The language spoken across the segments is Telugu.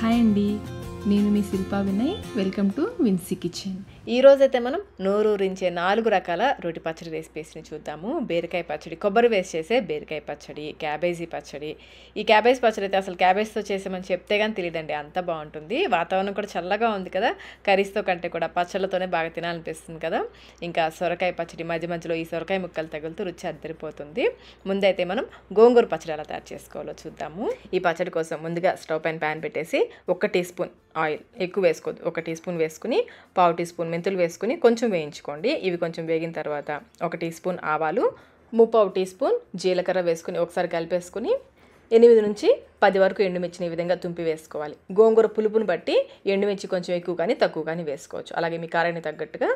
హాయ్ అండి, నేను మీ Shilpa Vinay. Welcome to Vinsi kitchen. ఈ రోజైతే మనం నోరూరించే 4 రకాల రోటి పచ్చడి రెసిపీస్ని చూద్దాము. బీరకాయ పచ్చడి, కొబ్బరి వేసి చేసే బీరకాయ పచ్చడి, క్యాబేజీ పచ్చడి. ఈ క్యాబేజ్ పచ్చడి అయితే అసలు క్యాబేజ్తో చేసామని చెప్తే కానీ తెలియదండి, అంత బాగుంటుంది. వాతావరణం కూడా చల్లగా ఉంది కదా, కర్రీస్తో కంటే కూడా పచ్చళ్ళతోనే బాగా తినాలనిపిస్తుంది కదా. ఇంకా సొరకాయ పచ్చడి, మధ్య మధ్యలో ఈ సొరకాయ ముక్కలు తగులుతూ రుచి అద్దరిపోతుంది. ముందైతే మనం గోంగూర పచ్చడి ఎలా తయారు చేసుకోవాలో చూద్దాము. ఈ పచ్చడి కోసం ముందుగా స్టవ్ పైన ప్యాన్ పెట్టేసి 1 టీ స్పూన్ ఆయిల్, ఎక్కువ వేసుకోవద్దు, 1 టీ స్పూన్ వేసుకుని 1/2 టీ స్పూన్ మెంతులు వేసుకుని కొంచెం వేయించుకోండి. ఇవి కొంచెం వేగిన తర్వాత 1 టీ స్పూన్ ఆవాలు, 3/4 టీ స్పూన్ జీలకర్ర వేసుకుని ఒకసారి కలిపేసుకుని 8 నుంచి 10 వరకు ఎండుమిర్చిని ఈ విధంగా తుంపి వేసుకోవాలి. గోంగూర పులుపుని బట్టి ఎండుమిర్చి కొంచెం ఎక్కువ కానీ తక్కువ కానీ వేసుకోవచ్చు. అలాగే మీ కారాన్ని తగ్గట్టుగా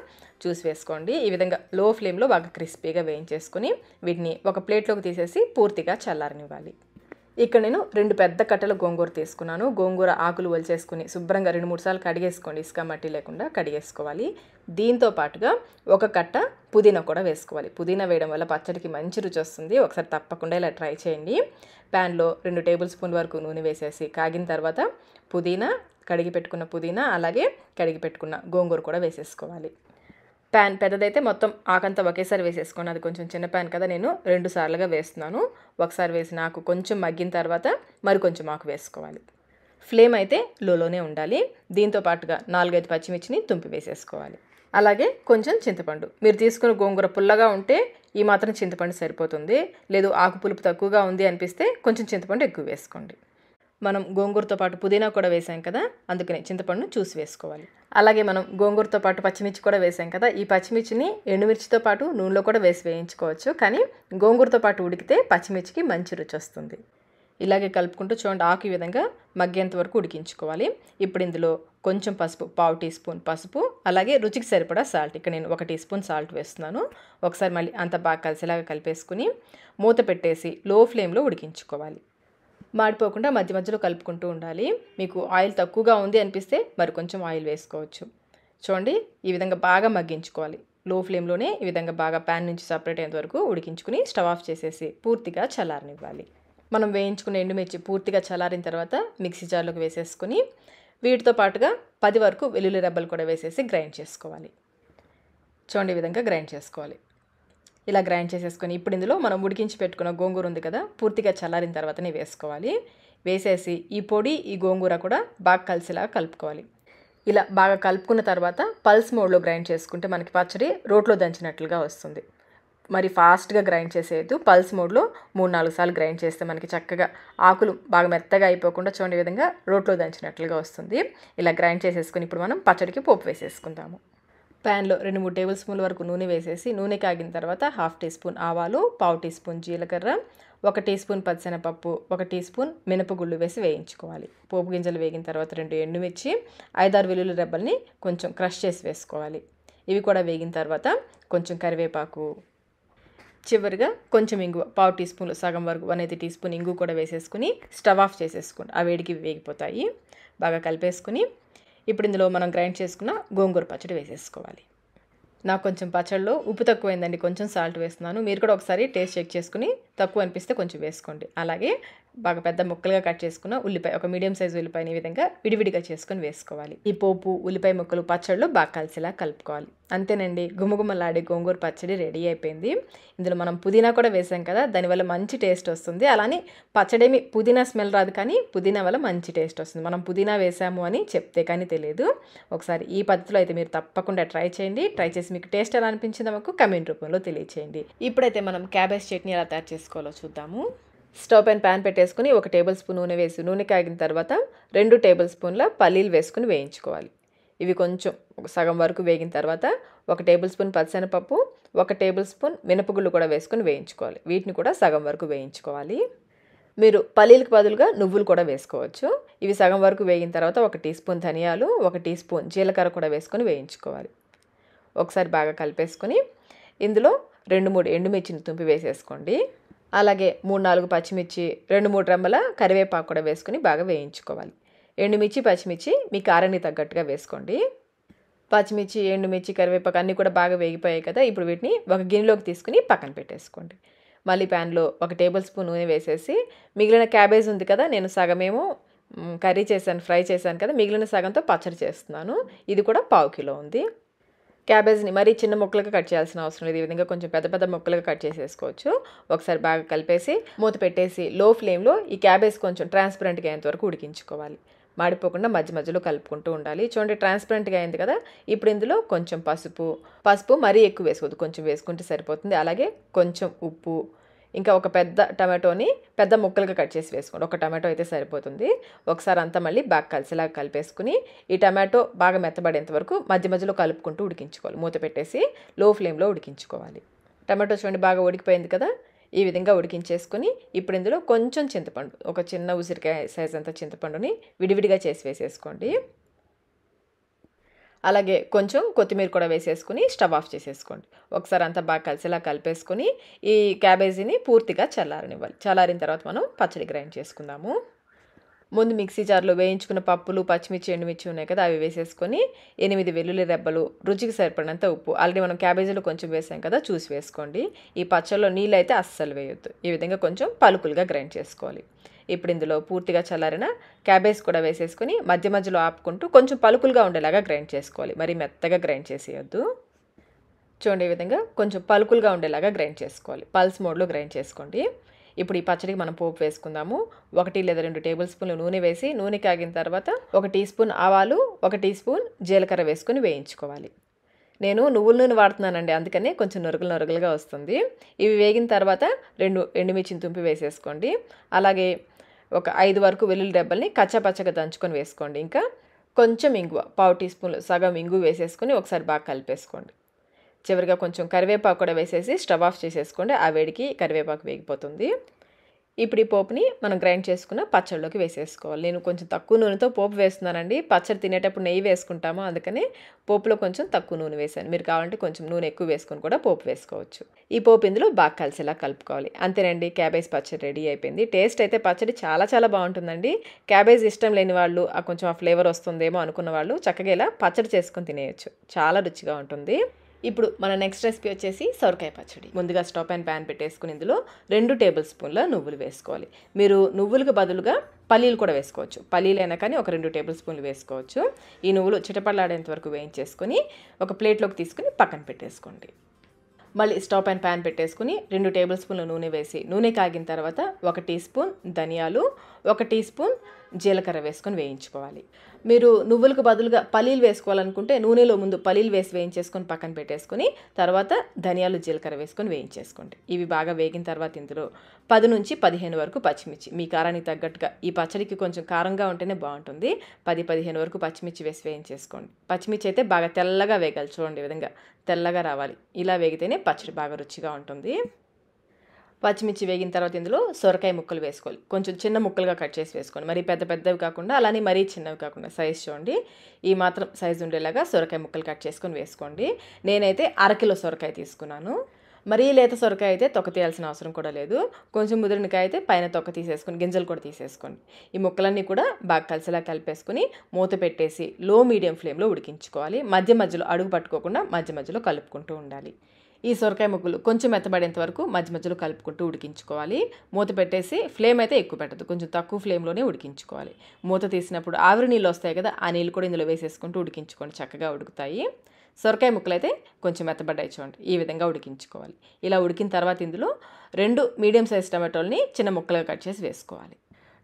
చూసి వేసుకోండి. ఈ విధంగా లో ఫ్లేమ్లో బాగా క్రిస్పీగా వేయించేసుకుని వీటిని ఒక ప్లేట్లోకి తీసేసి పూర్తిగా చల్లారనివ్వాలి. ఇక్కడ నేను 2 పెద్ద కట్టల గోంగూర తీసుకున్నాను. గోంగూర ఆకులు ఒలిచేసుకుని శుభ్రంగా 2-3 సార్లు కడిగేసుకోండి, ఇసుక మట్టి లేకుండా కడిగేసుకోవాలి. దీంతో పాటుగా 1 కట్ట పుదీనా కూడా వేసుకోవాలి. పుదీనా వేయడం వల్ల పచ్చడికి మంచి రుచి వస్తుంది. ఒకసారి తప్పకుండా ఇలా ట్రై చేయండి. ప్యాన్లో 2 టేబుల్ స్పూన్ వరకు నూనె వేసేసి కాగిన తర్వాత పుదీనా, కడిగి పెట్టుకున్న పుదీనా, అలాగే కడిగి పెట్టుకున్న గోంగూర కూడా వేసేసుకోవాలి. ప్యాన్ పెద్దదైతే మొత్తం ఆకంతా ఒకేసారి వేసేసుకోండి. అది కొంచెం చిన్న ప్యాన్ కదా, నేను 2 సార్లుగా వేస్తున్నాను. ఒకసారి వేసిన ఆకు కొంచెం మగ్గిన తర్వాత మరి కొంచెం ఆకు వేసుకోవాలి. ఫ్లేమ్ అయితే లోలోనే ఉండాలి. దీంతో పాటుగా 4-5 పచ్చిమిర్చిని తుంపి వేసేసుకోవాలి. అలాగే కొంచెం చింతపండు, మీరు తీసుకున్న గోంగూర పుల్లగా ఉంటే ఈ మాత్రం చింతపండు సరిపోతుంది. లేదు ఆకు పులుపు తక్కువగా ఉంది అనిపిస్తే కొంచెం చింతపండు ఎక్కువ వేసుకోండి. మనం గోంగూరతో పాటు పుదీనా కూడా వేసాం కదా, అందుకనే చింతపండును చూసి వేసుకోవాలి. అలాగే మనం గోంగూరతో పాటు పచ్చిమిర్చి కూడా వేసాం కదా, ఈ పచ్చిమిర్చిని ఎండుమిర్చితో పాటు నూనెలో కూడా వేసి వేయించుకోవచ్చు. కానీ గోంగూరతో పాటు ఉడికితే పచ్చిమిర్చికి మంచి రుచి వస్తుంది. ఇలాగే కలుపుకుంటూ చూడండి, ఆకు ఈ విధంగా మగ్గేంత వరకు ఉడికించుకోవాలి. ఇప్పుడు ఇందులో కొంచెం పసుపు, 1/2 టీ స్పూన్ పసుపు, అలాగే రుచికి సరిపడా సాల్ట్, ఇక్కడ నేను 1 టీ స్పూన్ సాల్ట్ వేస్తున్నాను. ఒకసారి మళ్ళీ అంత బాగా కలిసేలాగా కలిపేసుకుని మూత పెట్టేసి లో ఫ్లేమ్లో ఉడికించుకోవాలి. మాడిపోకుండా మధ్య మధ్యలో కలుపుకుంటూ ఉండాలి. మీకు ఆయిల్ తక్కువగా ఉంది అనిపిస్తే మరి కొంచెం ఆయిల్ వేసుకోవచ్చు. చూడండి, ఈ విధంగా బాగా మగ్గించుకోవాలి. లో ఫ్లేమ్లోనే ఈ విధంగా బాగా ప్యాన్ నుంచి సపరేట్ అయ్యేంత వరకు ఉడికించుకుని స్టవ్ ఆఫ్ చేసేసి పూర్తిగా చల్లారనివ్వాలి. మనం వేయించుకున్న ఎండుమిర్చి పూర్తిగా చల్లారిన తర్వాత మిక్సీ జార్లోకి వేసేసుకుని వీటితో పాటుగా 10 వరకు వెల్లుల్లి రెబ్బలు కూడా వేసేసి గ్రైండ్ చేసుకోవాలి. చూడండి, ఈ విధంగా గ్రైండ్ చేసుకోవాలి. ఇలా గ్రైండ్ చేసేసుకొని ఇప్పుడు ఇందులో మనం ఉడికించి పెట్టుకున్న గోంగూర ఉంది కదా, పూర్తిగా చల్లారిన తర్వాతనే వేసుకోవాలి. వేసేసి ఈ పొడి, ఈ గోంగూర కూడా బాగా కలిసేలాగా కలుపుకోవాలి. ఇలా బాగా కలుపుకున్న తర్వాత పల్స్ మోడ్లో గ్రైండ్ చేసుకుంటే మనకి పచ్చడి రోట్లో దంచినట్లుగా వస్తుంది. మరి ఫాస్ట్గా గ్రైండ్ చేసేయద్దు, పల్స్ మోడ్లో 3-4 సార్లు గ్రైండ్ చేస్తే మనకి చక్కగా ఆకులు బాగా మెత్తగా అయిపోకుండా చూడండి ఈ విధంగా రోట్లో దంచినట్లుగా వస్తుంది. ఇలా గ్రైండ్ చేసేసుకుని ఇప్పుడు మనం పచ్చడికి పోపు వేసేసుకుందాము. ప్యాన్లో 2-3 టేబుల్ స్పూన్ల వరకు నూనె వేసేసి నూనె కాగిన తర్వాత 1/2 టీ స్పూన్ ఆవాలు, 1/4 టీ స్పూన్ జీలకర్ర, 1 టీ స్పూన్ పచ్చిశనగపప్పు, 1 టీ స్పూన్ మినపగుళ్ళు వేసి వేయించుకోవాలి. పోపు గింజలు వేగిన తర్వాత 2 ఎండుమిర్చి, 5-6 వెల్లుల్లి రెబ్బల్ని కొంచెం క్రష్ చేసి వేసుకోవాలి. ఇవి కూడా వేగిన తర్వాత కొంచెం కరివేపాకు, చివరిగా కొంచెం ఇంగువ, 1/2 టీ స్పూన్లు సగం వరకు 1/8 టీ స్పూన్ ఇంగు కూడా వేసేసుకుని స్టవ్ ఆఫ్ చేసేసుకోండి. ఆ వేడికి వేగిపోతాయి. బాగా కలిపేసుకుని ఇప్పుడు ఇందులో మనం గ్రైండ్ చేసుకున్న గోంగూర పచ్చడి వేసేసుకోవాలి. నాకు కొంచెం పచ్చడిలో ఉప్పు తక్కువైందండి, కొంచెం సాల్ట్ వేస్తున్నాను. మీరు కూడా ఒకసారి టేస్ట్ చెక్ చేసుకుని తక్కువ అనిపిస్తే కొంచెం వేసుకోండి. అలాగే బాగా పెద్ద ముక్కలుగా కట్ చేసుకున్న ఉల్లిపాయ, ఒక మీడియం సైజు ఉల్లిపాయని ఈ విధంగా విడివిడిగా చేసుకొని వేసుకోవాలి. ఈ పోపు, ఉల్లిపాయ ముక్కలు పచ్చడిలో బాగా కలిసేలా కలుపుకోవాలి. అంతేనండి, గుమగుమలాడే గోంగూర పచ్చడి రెడీ అయిపోయింది. ఇందులో మనం పుదీనా కూడా వేసాం కదా, దానివల్ల మంచి టేస్ట్ వస్తుంది. అలానే పచ్చడేమి పుదీనా స్మెల్ రాదు, కానీ పుదీనా వల్ల మంచి టేస్ట్ వస్తుంది. మనం పుదీనా వేసాము అని చెప్తే కానీ తెలియదు. ఒకసారి ఈ పద్ధతిలో అయితే మీరు తప్పకుండా ట్రై చేయండి. ట్రై చేసి మీకు టేస్ట్ ఎలా అనిపించిందో మాకు కమెంట్ రూపంలో తెలియచేయండి. ఇప్పుడైతే మనం క్యాబేజ్ చట్నీ ఎలా తయారు చేసుకోవాలో చూద్దాము. స్టవ్ పైన ప్యాన్ పెట్టేసుకుని 1 టేబుల్ స్పూన్ నూనె వేసి నూనె కాగిన తర్వాత 2 టేబుల్ స్పూన్ల పల్లీలు వేసుకుని వేయించుకోవాలి. ఇవి కొంచెం సగం వరకు వేగిన తర్వాత 1 టేబుల్ స్పూన్ పచ్చిశనగపప్పు, 1 టేబుల్ స్పూన్ మినపగుళ్ళు కూడా వేసుకుని వేయించుకోవాలి. వీటిని కూడా సగం వరకు వేయించుకోవాలి. మీరు పల్లీలకు బదులుగా నువ్వులు కూడా వేసుకోవచ్చు. ఇవి సగం వరకు వేగిన తర్వాత 1 టీ స్పూన్ ధనియాలు, 1 టీ స్పూన్ జీలకర్ర కూడా వేసుకొని వేయించుకోవాలి. ఒకసారి బాగా కలిపేసుకొని ఇందులో 2-3 ఎండుమిర్చిని తుంపి వేసేసుకోండి. అలాగే 3-4 పచ్చిమిర్చి, 2-3 రెమ్మల కరివేపాకు కూడా వేసుకుని బాగా వేయించుకోవాలి. ఎండుమిర్చి, పచ్చిమిర్చి మీ కారాన్ని తగ్గట్టుగా వేసుకోండి. పచ్చిమిర్చి, ఎండుమిర్చి, కరివేపాకు అన్నీ కూడా బాగా వేగిపోయాయి కదా, ఇప్పుడు వీటిని ఒక గిన్నెలోకి తీసుకుని పక్కన పెట్టేసుకోండి. మళ్ళీ ప్యాన్లో 1 టేబుల్ స్పూన్ నూనె వేసేసి మిగిలిన క్యాబేజ్ ఉంది కదా, నేను సగమేమో కర్రీ చేశాను, ఫ్రై చేశాను కదా, మిగిలిన సగంతో పచ్చడి చేస్తున్నాను. ఇది కూడా 1/2 కిలో ఉంది. క్యాబేజ్ని మరీ చిన్న ముక్కలుగా కట్ చేయాల్సిన అవసరం లేదు. ఈ విధంగా కొంచెం పెద్ద పెద్ద ముక్కలుగా కట్ చేసేసుకోవచ్చు. ఒకసారి బాగా కలిపేసి మూత పెట్టేసి లో ఫ్లేమ్లో ఈ క్యాబేజ్ కొంచెం ట్రాన్స్పరెంట్గా అయ్యేంత వరకు ఉడికించుకోవాలి. మాడిపోకుండా మధ్య మధ్యలో కలుపుకుంటూ ఉండాలి. చూడండి ట్రాన్స్పరెంట్గా అయింది కదా. ఇప్పుడు ఇందులో కొంచెం పసుపు మరీ ఎక్కువ వేసుకోవద్దు, కొంచెం వేసుకుంటే సరిపోతుంది. అలాగే కొంచెం ఉప్పు, ఇంకా ఒక పెద్ద టమాటోని పెద్ద ముక్కలుగా కట్ చేసి వేసుకోండి. ఒక టమాటో అయితే సరిపోతుంది. ఒకసారి అంతా మళ్ళీ బాగా కలిసేలాగా కలిపేసుకుని ఈ టమాటో బాగా మెత్తబడేంత వరకు మధ్య మధ్యలో కలుపుకుంటూ ఉడికించుకోవాలి. మూత పెట్టేసి లో ఫ్లేమ్లో ఉడికించుకోవాలి. టమాటో చూడండి బాగా ఉడికిపోయింది కదా. ఈ విధంగా ఉడికించేసుకుని ఇప్పుడు ఇందులో కొంచెం చింతపండు, ఒక చిన్న ఉసిరికాయ సైజ్ అంత చింతపండుని విడివిడిగా చేసి వేసేసుకోండి. అలాగే కొంచెం కొత్తిమీర కూడా వేసేసుకుని స్టవ్ ఆఫ్ చేసేసుకోండి. ఒకసారి అంతా బాగా కలిసేలా కలిపేసుకుని ఈ క్యాబేజీని పూర్తిగా చల్లారనివ్వాలి. చల్లారిన తర్వాత మనం పచ్చడి గ్రైండ్ చేసుకుందాము. ముందు మిక్సీ జార్లో వేయించుకున్న పప్పులు, పచ్చిమిర్చి, ఎండుమిర్చి ఉన్నాయి కదా, అవి వేసేసుకొని 8 వెల్లుల్లి రెబ్బలు, రుచికి సరిపడినంత ఉప్పు, ఆల్రెడీ మనం క్యాబేజీలో కొంచెం వేసాం కదా, చూసి వేసుకోండి. ఈ పచ్చడిలో నీళ్ళు అయితే అస్సలు వేయొద్దు. ఈ విధంగా కొంచెం పలుకులుగా గ్రైండ్ చేసుకోవాలి. ఇప్పుడు ఇందులో పూర్తిగా చల్లారిన క్యాబేజ్ కూడా వేసేసుకొని మధ్య మధ్యలో ఆపుకుంటూ కొంచెం పలుకులుగా ఉండేలాగా గ్రైండ్ చేసుకోవాలి. మరి మెత్తగా గ్రైండ్ చేసేయొద్దు. చూడండి ఈ విధంగా కొంచెం పలుకులుగా ఉండేలాగా గ్రైండ్ చేసుకోవాలి. పల్స్ మోడ్లో గ్రైండ్ చేసుకోండి. ఇప్పుడు ఈ పచ్చడికి మనం పోపు వేసుకుందాము. 1 లేదా 2 టేబుల్ స్పూన్లు నూనె వేసి, నూనె కాగిన తర్వాత 1 టీ స్పూన్ ఆవాలు, 1 టీ స్పూన్ జీలకర్ర వేసుకొని వేయించుకోవాలి. నేను నువ్వుల నూనె వాడుతున్నానండి, అందుకనే కొంచెం నొరుగులుగా వస్తుంది. ఇవి వేగిన తర్వాత 2 ఎండుమిర్చిని తుంపి వేసేసుకోండి. అలాగే ఒక 5 వరకు వెల్లుల్లి రెబ్బల్ని కచ్చాపచ్చగా దంచుకొని వేసుకోండి. ఇంకా కొంచెం ఇంగువ, 1/2 టీ స్పూన్లు సగం ఇంగువ వేసేసుకొని ఒకసారి బాగా కలిపేసుకోండి. చివరిగా కొంచెం కరివేపాకు కూడా వేసేసి స్టవ్ ఆఫ్ చేసేసుకోండి. ఆ వేడికి కరివేపాకు వేగిపోతుంది. ఇప్పుడు ఈ పోపుని మనం గ్రైండ్ చేసుకున్న పచ్చడిలోకి వేసేసుకోవాలి. నేను కొంచెం తక్కువ నూనెతో పోపు వేస్తున్నానండి. పచ్చడి తినేటప్పుడు నెయ్యి వేసుకుంటాము, అందుకని పోపులో కొంచెం తక్కువ నూనె వేసాను. మీరు కావాలంటే కొంచెం నూనె ఎక్కువ వేసుకొని కూడా పోపు వేసుకోవచ్చు. ఈ పోపు ఇందులో బాగా కలిసేలా కలుపుకోవాలి. అంతేనండి, క్యాబేజ్ పచ్చడి రెడీ అయిపోయింది. టేస్ట్ అయితే పచ్చడి చాలా చాలా బాగుంటుందండి. క్యాబేజ్ ఇష్టం లేని వాళ్ళు, కొంచెం ఆ ఫ్లేవర్ వస్తుందేమో అనుకున్న వాళ్ళు చక్కగా ఇలా పచ్చడి చేసుకొని తినేయచ్చు. చాలా రుచిగా ఉంటుంది. ఇప్పుడు మన నెక్స్ట్ రెసిపీ వచ్చేసి సొరకాయ పచ్చడి. ముందుగా స్టవ్ పైన ప్యాన్ పెట్టేసుకుని ఇందులో 2 టేబుల్ స్పూన్ల నువ్వులు వేసుకోవాలి. మీరు నువ్వులకు బదులుగా పల్లీలు కూడా వేసుకోవచ్చు. పల్లీలైనా కానీ ఒక 2 టేబుల్ స్పూన్లు వేసుకోవచ్చు. ఈ నువ్వులు చిటపడలాడేంత వరకు వేయించేసుకొని ఒక ప్లేట్లోకి తీసుకుని పక్కన పెట్టేసుకోండి. మళ్ళీ స్టవ్ పైన ప్యాన్ పెట్టేసుకుని 2 టేబుల్ స్పూన్ల నూనె వేసి, నూనె కాగిన తర్వాత 1 టీ స్పూన్ ధనియాలు, 1 టీ స్పూన్ జీలకర్ర వేసుకొని వేయించుకోవాలి. మీరు నువ్వులకు బదులుగా పల్లీలు వేసుకోవాలనుకుంటే నూనెలో ముందు పల్లీలు వేసి వేయించేసుకొని పక్కన పెట్టేసుకొని తర్వాత ధనియాలు, జీలకర్ర వేసుకొని వేయించేసుకోండి. ఇవి బాగా వేగిన తర్వాత ఇందులో 10 నుంచి 15 వరకు పచ్చిమిర్చి, మీ కారానికి తగ్గట్టుగా, ఈ పచ్చడికి కొంచెం కారంగా ఉంటేనే బాగుంటుంది. 10-15 వరకు పచ్చిమిర్చి వేసి వేయించేసుకోండి. పచ్చిమిర్చి అయితే బాగా తెల్లగా వేగాలి. చూడండి ఈ విధంగా తెల్లగా రావాలి. ఇలా వేగితేనే పచ్చడి బాగా రుచిగా ఉంటుంది. పచ్చిమిర్చి వేగిన తర్వాత ఇందులో సొరకాయ ముక్కలు వేసుకోవాలి. కొంచెం చిన్న ముక్కలుగా కట్ చేసి వేసుకోండి. మరీ పెద్దవి కాకుండా, అలానే మరీ చిన్నవి కాకుండా, సైజు చూడండి ఈ మాత్రం సైజు ఉండేలాగా సొరకాయ ముక్కలు కట్ చేసుకొని వేసుకోండి. నేనైతే 1/2 కిలో సొరకాయ తీసుకున్నాను. మరీ లేత సొరకాయ అయితే తొక్క తీయాల్సిన అవసరం కూడా లేదు. కొంచెం ముదిరినకాయ అయితే పైన తొక్క తీసేసుకొని గింజలు కూడా తీసేసుకోండి. ఈ ముక్కలన్నీ కూడా బాగా కలిసేలా కలిపేసుకుని మూత పెట్టేసి లో మీడియం ఫ్లేమ్లో ఉడికించుకోవాలి. మధ్య మధ్యలో అడుగు పట్టుకోకుండా మధ్య మధ్యలో కలుపుకుంటూ ఉండాలి. ఈ సొరకాయ ముక్కలు కొంచెం మెత్తబడేంత వరకు మధ్య మధ్యలో కలుపుకుంటూ ఉడికించుకోవాలి. మూత పెట్టేసి ఫ్లేమ్ అయితే ఎక్కువ పెట్టదు, కొంచెం తక్కువ ఫ్లేమ్లోనే ఉడికించుకోవాలి. మూత తీసినప్పుడు ఆవిరి నీళ్ళు వస్తాయి కదా, ఆ నీళ్ళు కూడా ఇందులో వేసేసుకుంటూ ఉడికించుకోండి. చక్కగా ఉడుకుతాయి. సొరకాయ ముక్కలు అయితే కొంచెం మెత్తబడ్డాయి చూడండి, ఈ విధంగా ఉడికించుకోవాలి. ఇలా ఉడికిన తర్వాత ఇందులో 2 మీడియం సైజ్ టమాటోల్ని చిన్న ముక్కలుగా కట్ చేసి వేసుకోవాలి.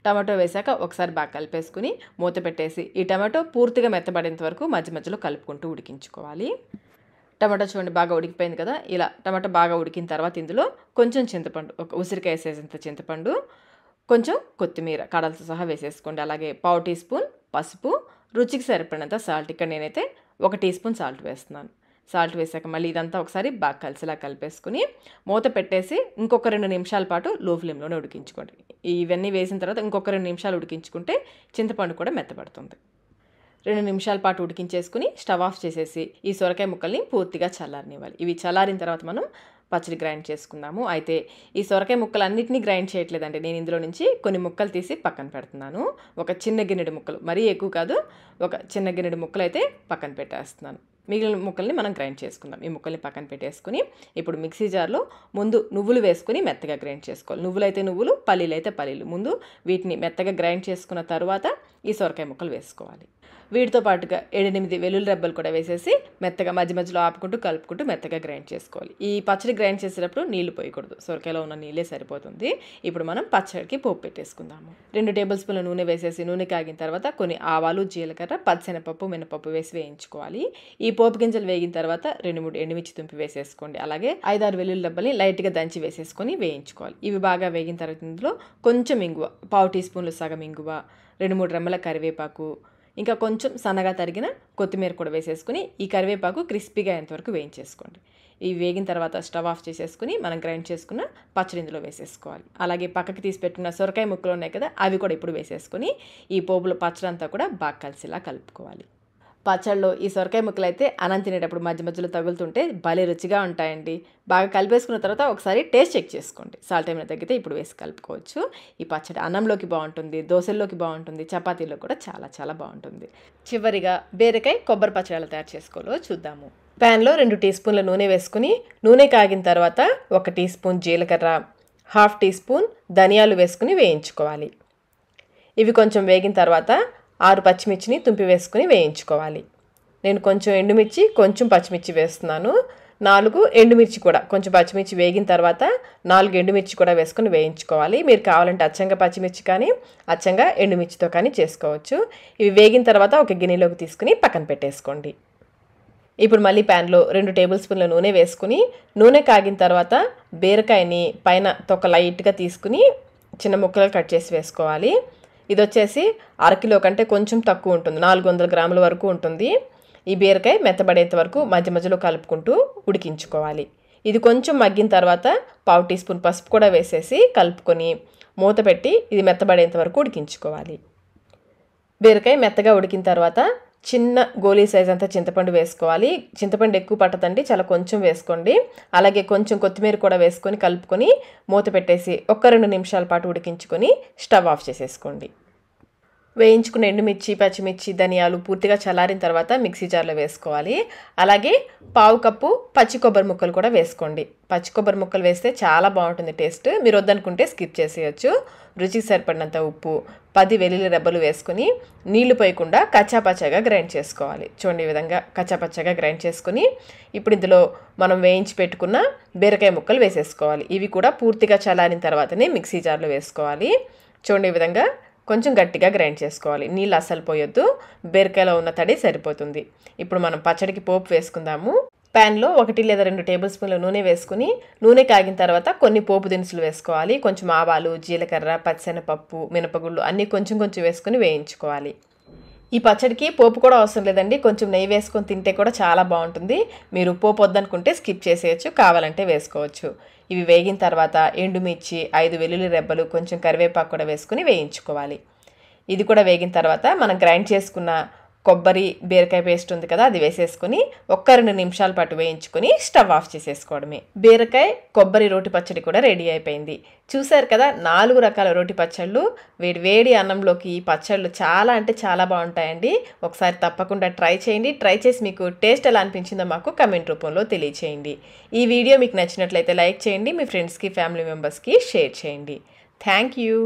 టమాటో వేసాక ఒకసారి బాగా కలిపేసుకుని మూత పెట్టేసి ఈ టమాటో పూర్తిగా మెత్తబడేంత వరకు మధ్య మధ్యలో కలుపుకుంటూ ఉడికించుకోవాలి. టమాటో చూడండి బాగా ఉడికిపోయింది కదా. ఇలా టమాటో బాగా ఉడికిన తర్వాత ఇందులో కొంచెం చింతపండు, ఒక ఉసిరికాయ సైజంత చింతపండు, కొంచెం కొత్తిమీర కడలతో సహా వేసేసుకోండి. అలాగే 1/2 టీ స్పూన్ పసుపు, రుచికి సరిపడినంత సాల్ట్. ఇక్కడ నేనైతే 1 టీ స్పూన్ సాల్ట్ వేస్తున్నాను. సాల్ట్ వేసాక మళ్ళీ ఇదంతా ఒకసారి బాగా కలిసిలా కలిపేసుకుని మూత పెట్టేసి ఇంకొక 2 నిమిషాల పాటు లో ఫ్లేమ్లోనే ఉడికించుకోండి. ఇవన్నీ వేసిన తర్వాత ఇంకొక 2 నిమిషాలు ఉడికించుకుంటే చింతపండు కూడా మెత్తబడుతుంది. 2 నిమిషాల పాటు ఉడికించేసుకుని స్టవ్ ఆఫ్ చేసేసి ఈ సొరకాయ ముక్కల్ని పూర్తిగా చల్లారనివ్వాలి. ఇవి చల్లారిన తర్వాత మనం పచ్చడి గ్రైండ్ చేసుకుందాము. అయితే ఈ సొరకాయ ముక్కలు అన్నిటినీ గ్రైండ్ చేయట్లేదండి, నేను ఇందులో నుంచి కొన్ని ముక్కలు తీసి పక్కన పెడుతున్నాను. ఒక చిన్న గిన్నెడు ముక్కలు, మరీ ఎక్కువ కాదు, ఒక చిన్న గిన్నెడు ముక్కలు అయితే పక్కన పెట్టేస్తున్నాను. మిగిలిన ముక్కల్ని మనం గ్రైండ్ చేసుకుందాం. ఈ ముక్కల్ని పక్కన పెట్టేసుకుని ఇప్పుడు మిక్సీ జార్లో ముందు నువ్వులు వేసుకుని మెత్తగా గ్రైండ్ చేసుకోవాలి. నువ్వులైతే నువ్వులు, పల్లీలు అయితే పల్లీలు. ముందు వీటిని మెత్తగా గ్రైండ్ చేసుకున్న తర్వాత ఈ సొరకాయ ముక్కలు వేసుకోవాలి. వీటితో పాటుగా 7-8 వెల్లుల్లి రెబ్బలు కూడా వేసేసి మెత్తగా మధ్య మధ్యలో ఆపుకుంటూ కలుపుకుంటూ మెత్తగా గ్రైండ్ చేసుకోవాలి. ఈ పచ్చడి గ్రైండ్ చేసేటప్పుడు నీళ్లు పోయకూడదు, సొరకాయలో ఉన్న నీళ్ళే సరిపోతుంది. ఇప్పుడు మనం పచ్చడికి పోపు పెట్టేసుకుందాము. 2 టేబుల్ స్పూన్ల నూనె వేసేసి నూనె కాగిన తర్వాత కొన్ని ఆవాలు, జీలకర్ర, పచ్చెనపప్పు, మినపప్పు వేసి వేయించుకోవాలి. ఈ పోపు గింజలు వేగిన తర్వాత 2-3 ఎండుమిర్చి తుంపి వేసేసుకోండి. అలాగే 5-6 వెల్లుల్లి రెబ్బల్ని లైట్గా దంచి వేసేసుకొని వేయించుకోవాలి. ఇవి బాగా వేగిన తర్వాత ఇందులో కొంచెం ఇంగువ, 1/2 టీ స్పూన్లు సగం ఇంగువ, 2-3 రెమ్మల కరివేపాకు, ఇంకా కొంచెం సన్నగా తరిగిన కొత్తిమీర కూడా వేసేసుకుని ఈ కరివేపాకు క్రిస్పీగా అయ్యేంతవరకు వేయించేసుకోండి. ఇవి వేగిన తర్వాత స్టవ్ ఆఫ్ చేసేసుకుని మనం గ్రైండ్ చేసుకున్న పచ్చడి ఇందులో వేసేసుకోవాలి. అలాగే పక్కకి తీసి పెట్టుకున్న సొరకాయ ముక్కలు ఉన్నాయి కదా, అవి కూడా ఇప్పుడు వేసేసుకుని ఈ పోపులో పచ్చడి అంతా కూడా బాగా కలిసిలా కలుపుకోవాలి. పచ్చడిలో ఈ సొరకాయ ముక్కలు అయితే అన్నం తినేటప్పుడు మధ్య మధ్యలో తగులుతుంటే భలే రుచిగా ఉంటాయండి. బాగా కలిపేసుకున్న తర్వాత ఒకసారి టేస్ట్ చెక్ చేసుకోండి. సాల్ట్ ఏమైనా తగ్గితే ఇప్పుడు వేసి కలుపుకోవచ్చు. ఈ పచ్చడి అన్నంలోకి బాగుంటుంది, దోశల్లోకి బాగుంటుంది, చపాతీలో కూడా చాలా చాలా బాగుంటుంది. చివరిగా బీరకాయ కొబ్బరి పచ్చడి ఎలా తయారు చేసుకోవాలో చూద్దాము. ప్యాన్లో 2 టీ స్పూన్ల నూనె వేసుకుని నూనె కాగిన తర్వాత 1 టీ స్పూన్ జీలకర్ర, 1/2 టీ స్పూన్ ధనియాలు వేసుకుని వేయించుకోవాలి. ఇవి కొంచెం వేగిన తర్వాత 6 పచ్చిమిర్చిని తుంపి వేసుకుని వేయించుకోవాలి. నేను కొంచెం ఎండుమిర్చి, కొంచెం పచ్చిమిర్చి వేస్తున్నాను. 4 ఎండుమిర్చి కూడా, కొంచెం పచ్చిమిర్చి వేగిన తర్వాత 4 ఎండుమిర్చి కూడా వేసుకుని వేయించుకోవాలి. మీరు కావాలంటే అచ్చంగా పచ్చిమిర్చి కానీ అచ్చంగా ఎండుమిర్చితో కానీ చేసుకోవచ్చు. ఇవి వేగిన తర్వాత ఒక గిన్నెలోకి తీసుకుని పక్కన పెట్టేసుకోండి. ఇప్పుడు మళ్ళీ ప్యాన్లో 2 టేబుల్ స్పూన్ల నూనె వేసుకుని నూనె కాగిన తర్వాత బీరకాయని పైన తొక్క లైట్గా తీసుకుని చిన్న ముక్కలు కట్ చేసి వేసుకోవాలి. ఇది వచ్చేసి 1/2 కిలో కంటే కొంచెం తక్కువ ఉంటుంది, 400 గ్రాముల వరకు ఉంటుంది. ఈ బీరకాయ మెత్తబడేంత వరకు మధ్య మధ్యలో కలుపుకుంటూ ఉడికించుకోవాలి. ఇది కొంచెం మగ్గిన తర్వాత 1/2 టీ స్పూన్ పసుపు కూడా వేసేసి కలుపుకొని మూత పెట్టి ఇది మెత్తబడేంత వరకు ఉడికించుకోవాలి. బీరకాయ మెత్తగా ఉడికిన తర్వాత చిన్న గోలీ సైజ్ అంతా చింతపండు వేసుకోవాలి. చింతపండు ఎక్కువ పట్టదండి, చాలా కొంచెం వేసుకోండి. అలాగే కొంచెం కొత్తిమీర కూడా వేసుకొని కలుపుకొని మూత పెట్టేసి 1-2 నిమిషాల పాటు ఉడికించుకొని స్టవ్ ఆఫ్ చేసేసుకోండి. వేయించుకున్న ఎండుమిర్చి, పచ్చిమిర్చి, ధనియాలు పూర్తిగా చల్లారిన తర్వాత మిక్సీ జార్లో వేసుకోవాలి. అలాగే 1/2 కప్పు పచ్చి కొబ్బరి ముక్కలు కూడా వేసుకోండి. పచ్చి కొబ్బరి ముక్కలు వేస్తే చాలా బాగుంటుంది టేస్ట్. మీరు వద్దనుకుంటే స్కిప్ చేసేయచ్చు. రుచికి సరిపడినంత ఉప్పు, 10 వెల్లుల్లి రెబ్బలు వేసుకుని నీళ్లు పోయకుండా కచ్చాపచ్చాగా గ్రైండ్ చేసుకోవాలి. చూడండి, ఈ విధంగా కచ్చాపచ్చాగా గ్రైండ్ చేసుకుని ఇప్పుడు ఇందులో మనం వేయించి పెట్టుకున్న బీరకాయ ముక్కలు వేసేసుకోవాలి. ఇవి కూడా పూర్తిగా చల్లారిన తర్వాతనే మిక్సీ జార్లో వేసుకోవాలి. చూడండి, ఈ విధంగా కొంచెం గట్టిగా గ్రైండ్ చేసుకోవాలి. నీళ్ళు అస్సలు పోయొద్దు, బీరకాయలో ఉన్న తడి సరిపోతుంది. ఇప్పుడు మనం పచ్చడికి పోపు వేసుకుందాము. ప్యాన్లో 1 లేదా 2 టేబుల్ స్పూన్ల నూనె వేసుకుని నూనె కాగిన తర్వాత కొన్ని పోపు దినుసులు వేసుకోవాలి. కొంచెం ఆవాలు, జీలకర్ర, పచ్చెనపప్పు, మినపగుళ్ళు అన్నీ కొంచెం కొంచెం వేసుకుని వేయించుకోవాలి. ఈ పచ్చడికి పోపు కూడా అవసరం లేదండి, కొంచెం నెయ్యి వేసుకొని తింటే కూడా చాలా బాగుంటుంది. మీరు పోపు వద్దనుకుంటే స్కిప్ చేసేయచ్చు, కావాలంటే వేసుకోవచ్చు. ఇవి వేగిన తర్వాత ఎండుమిర్చి, 5 వెల్లుల్లి రెబ్బలు, కొంచెం కరివేపాకు కూడా వేసుకుని వేయించుకోవాలి. ఇది కూడా వేగిన తర్వాత మనం గ్రైండ్ చేసుకున్న కొబ్బరి బీరకాయ పేస్ట్ ఉంది కదా, అది వేసేసుకుని 1-2 నిమిషాల పాటు వేయించుకొని స్టవ్ ఆఫ్ చేసేసుకోవడమే. బీరకాయ కొబ్బరి రోటి పచ్చడి కూడా రెడీ అయిపోయింది. చూసారు కదా, 4 రకాల రోటి పచ్చళ్ళు. వేడి అన్నంలోకి ఈ పచ్చళ్ళు చాలా అంటే చాలా బాగుంటాయండి. ఒకసారి తప్పకుండా ట్రై చేయండి. ట్రై చేసి మీకు టేస్ట్ ఎలా అనిపించిందో మాకు కమెంట్ రూపంలో తెలియచేయండి. ఈ వీడియో మీకు నచ్చినట్లయితే లైక్ చేయండి, మీ ఫ్రెండ్స్కి, ఫ్యామిలీ మెంబర్స్కి షేర్ చేయండి. Thank you.